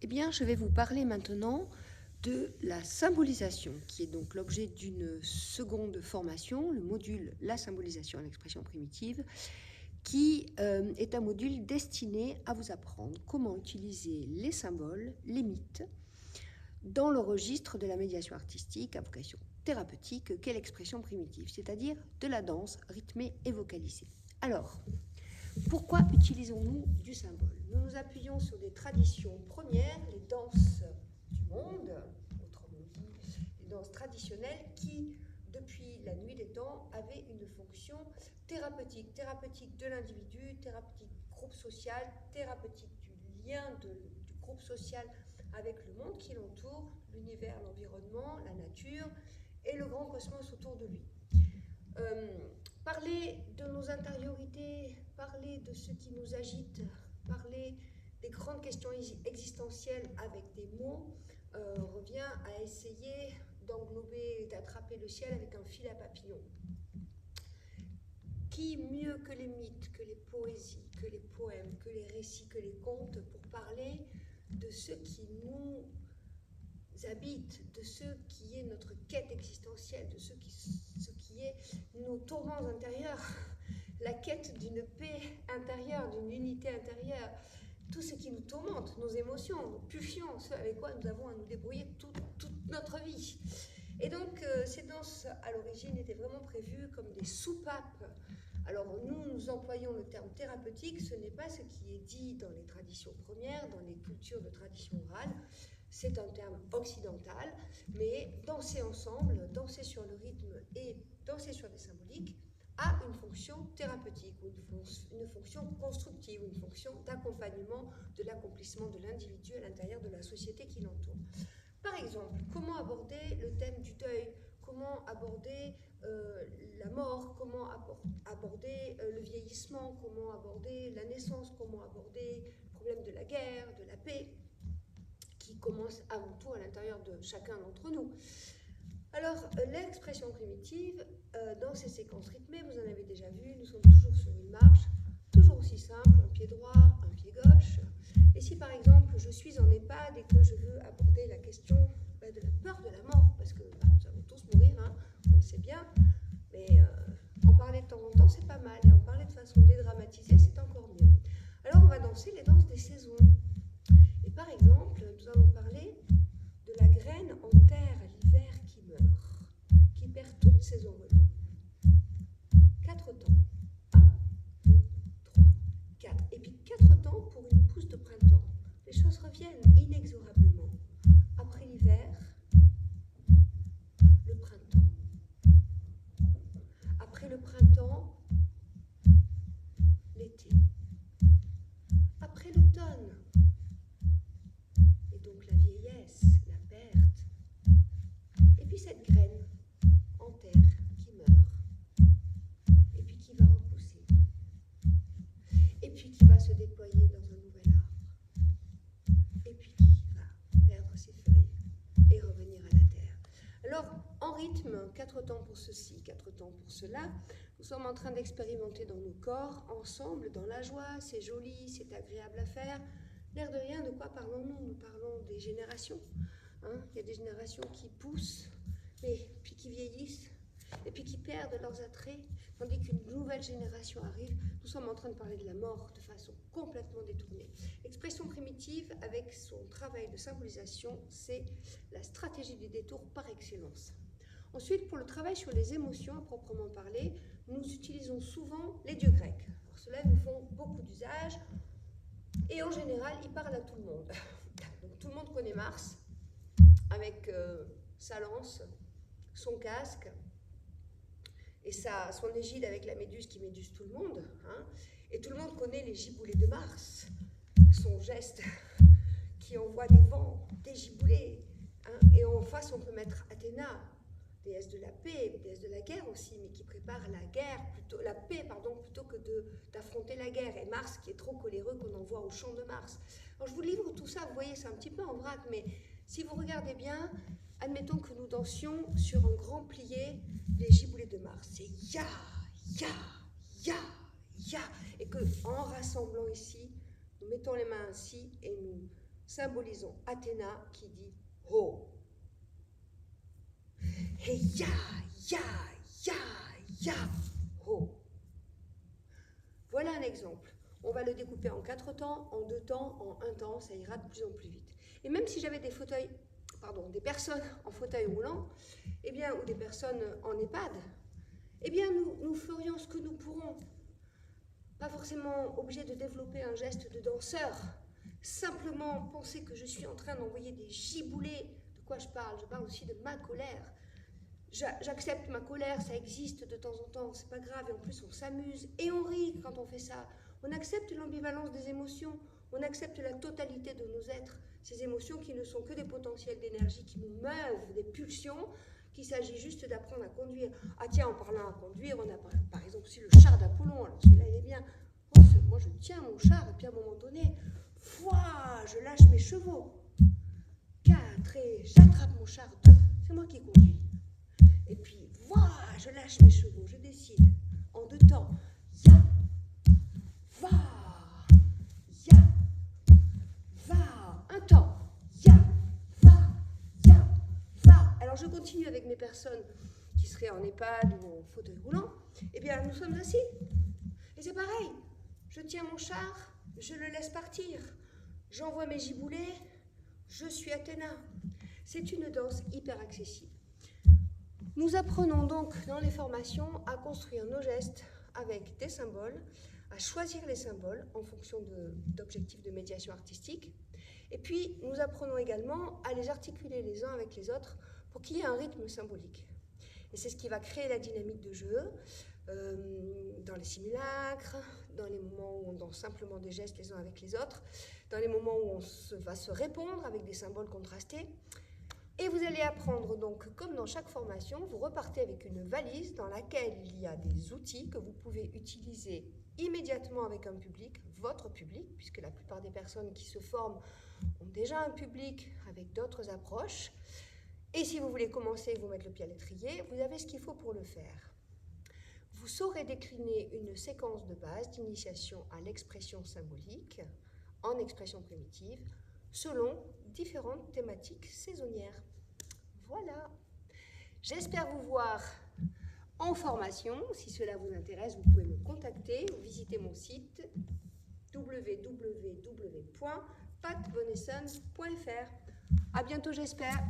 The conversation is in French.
Eh bien, je vais vous parler maintenant de la symbolisation, qui est donc l'objet d'une seconde formation, le module La symbolisation en expression primitive, qui est un module destiné à vous apprendre comment utiliser les symboles, les mythes, dans le registre de la médiation artistique à vocation thérapeutique qu'est l'expression primitive, c'est-à-dire de la danse rythmée et vocalisée. Alors, pourquoi utilisons-nous du symbole? Nous nous appuyons sur des traditions premières, les danses du monde, autrement dit, les danses traditionnelles qui, depuis la nuit des temps, avaient une fonction thérapeutique, thérapeutique de l'individu, thérapeutique du groupe social, thérapeutique du lien du groupe social avec le monde qui l'entoure, l'univers, l'environnement, la nature et le grand cosmos autour de lui. Parler de nos intériorités, parler de ce qui nous agite, parler des grandes questions existentielles avec des mots, revient à essayer d'englober et d'attraper le ciel avec un fil à papillon. Qui mieux que les mythes, que les poésies, que les poèmes, que les récits, que les contes pour parler de ce qui nous habite, de ce qui est notre quête existentielle, de ce qui est nos tourments intérieurs, la quête d'une paix intérieure, d'une unité intérieure, tout ce qui nous tourmente, nos émotions, nos pulsions, ce avec quoi nous avons à nous débrouiller toute notre vie. Et donc, ces danses, à l'origine, étaient vraiment prévues comme des soupapes. Alors, nous employons le terme thérapeutique, ce n'est pas ce qui est dit dans les traditions premières, dans les cultures de tradition orale. C'est un terme occidental, mais danser ensemble, danser sur le rythme et danser sur des symboliques a une fonction thérapeutique, ou une fonction constructive, une fonction d'accompagnement de l'accomplissement de l'individu à l'intérieur de la société qui l'entoure. Par exemple, comment aborder le thème du deuil, comment aborder la mort, comment aborder le vieillissement, comment aborder la naissance, comment aborder le problème de la guerre, de la paix, qui commence avant tout à l'intérieur de chacun d'entre nous. Alors, l'expression primitive, dans ces séquences rythmées, vous en avez déjà vu, nous sommes toujours sur une marche, toujours aussi simple, un pied droit, un pied gauche. Et si par exemple, je suis en EHPAD et que je veux aborder la question de la peur de la mort, parce que nous allons tous mourir, hein, on le sait bien, mais en parler de temps en temps, c'est pas mal, et en parler de façon dédramatisée, c'est encore mieux. Alors, on va danser les danses des saisons. Et par exemple, nous allons parler de la graine en terre à l'hiver qui meurt, qui perd toutes ses enveloppes. 4 temps. 1, 2, 3, 4. Et puis 4 temps pour une pousse de printemps. Les choses reviennent inexorablement. Après l'hiver, le printemps. Après le printemps, l'été. Après l'automne, et donc la vieillesse, la perte. Et puis cette graine en terre qui meurt, et puis qui va repousser, et puis qui va se déployer dans un nouvel arbre, et puis qui va perdre ses feuilles et revenir à la terre. Alors, en rythme, 4 temps pour ceci, 4 temps pour cela, nous sommes en train d'expérimenter dans nos corps, ensemble, dans la joie, c'est joli, c'est agréable à faire. L'air de rien, de quoi parlons-nous? Nous parlons des générations. Il y a des générations qui poussent, mais puis qui vieillissent, et puis qui perdent leurs attraits, tandis qu'une nouvelle génération arrive. Nous sommes en train de parler de la mort de façon complètement détournée. L'expression primitive, avec son travail de symbolisation, c'est la stratégie du détour par excellence. Ensuite, pour le travail sur les émotions à proprement parler, nous utilisons souvent les dieux grecs. Alors, ceux-là nous font beaucoup d'usage, et en général, ils parlent à tout le monde. Donc, tout le monde connaît Mars, avec sa lance, son casque, et son égide avec la méduse qui méduse tout le monde. Et tout le monde connaît les giboulées de Mars, son geste qui envoie des vents, des giboulées. Et en face, on peut mettre Athéna, déesse de la paix, déesse de la guerre aussi, mais qui prépare la paix plutôt que d'affronter la guerre. Et Mars qui est trop coléreux qu'on envoie au champ de Mars. Alors je vous livre tout ça, vous voyez, c'est un petit peu en vrac, mais si vous regardez bien, admettons que nous dansions sur un grand plié les giboulées de Mars. C'est ya, ya, ya, ya. Et qu'en rassemblant ici, nous mettons les mains ainsi et nous Symbolisons Athéna qui dit Ho. Et ya, ya, ya, ya, Ho. Voilà un exemple. On va le découper en 4 temps, en 2 temps, en 1 temps, ça ira de plus en plus vite. Et même si j'avais des personnes en fauteuil roulant, eh bien, ou des personnes en EHPAD, eh bien, nous ferions ce que nous pourrons. Pas forcément obligé de développer un geste de danseur. Simplement penser que je suis en train d'envoyer des giboulées. De quoi je parle? Je parle aussi de ma colère. J'accepte ma colère, ça existe de temps en temps, c'est pas grave, et en plus on s'amuse et on rit quand on fait ça. On accepte l'ambivalence des émotions, on accepte la totalité de nos êtres, ces émotions qui ne sont que des potentiels d'énergie qui nous meuvent, des pulsions, qu'il s'agit juste d'apprendre à conduire. Ah tiens, en parlant à conduire, on a par exemple aussi le char d'Apollon, alors celui-là il est bien. Oh, moi je tiens mon char et puis à un moment donné, je lâche mes chevaux. 4 et j'attrape mon char, 2, c'est moi qui conduis. Et puis, je lâche mes chevaux, je décide, en 2 temps, ya, va, ya, va, 1 temps, ya, va. Alors, je continue avec mes personnes qui seraient en EHPAD ou en fauteuil roulant. Eh bien, nous sommes assis. Et c'est pareil, je tiens mon char, je le laisse partir. J'envoie mes giboulées, je suis Athéna. C'est une danse hyper accessible. Nous apprenons donc dans les formations à construire nos gestes avec des symboles, à choisir les symboles en fonction d'objectifs de médiation artistique. Et puis, nous apprenons également à les articuler les uns avec les autres pour qu'il y ait un rythme symbolique. Et c'est ce qui va créer la dynamique de jeu dans les simulacres, dans les moments où on danse simplement des gestes les uns avec les autres, dans les moments où on va se répondre avec des symboles contrastés. Et vous allez apprendre donc, comme dans chaque formation, vous repartez avec une valise dans laquelle il y a des outils que vous pouvez utiliser immédiatement avec un public, votre public, puisque la plupart des personnes qui se forment ont déjà un public avec d'autres approches. Et si vous voulez commencer et vous mettre le pied à l'étrier, vous avez ce qu'il faut pour le faire. Vous saurez décliner une séquence de base d'initiation à l'expression symbolique en expression primitive, selon différentes thématiques saisonnières. Voilà. J'espère vous voir en formation. Si cela vous intéresse, vous pouvez me contacter ou visiter mon site www.patbonesson.fr. À bientôt, j'espère.